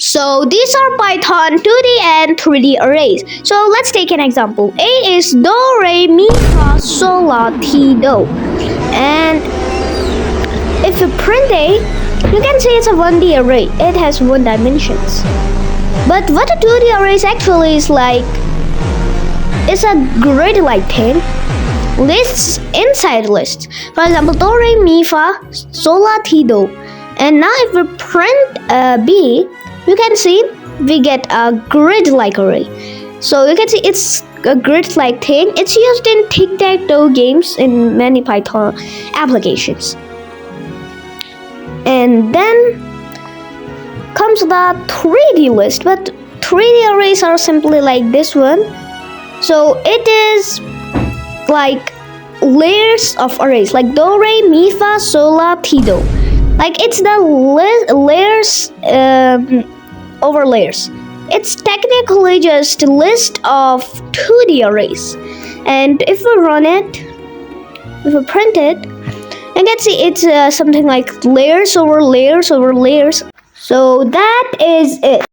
So these are Python 2D and 3D arrays. So let's take an example. A is do, re, mi, fa, sol, la, ti, do. And if you print A, you can see it's a 1D array. It has 1 dimensions. But what a 2D array is actually is like, it's a grid-like thing. Lists inside lists. For example, do, re, mi, fa, sol, la, ti, do. And now if we print B, you can see we get a grid-like array. So you can see it's a grid-like thing. It's used in tic-tac-toe games in many Python applications. And then comes the 3D list, but 3D arrays are simply like this one. So it is like layers of arrays, like do, re, mi, fa, sol, la, ti, do. Like it's the layers over layers. It's technically just a list of 2D arrays. And if we run it, if we print it, you can see it's something like layers over layers over layers. So that is it.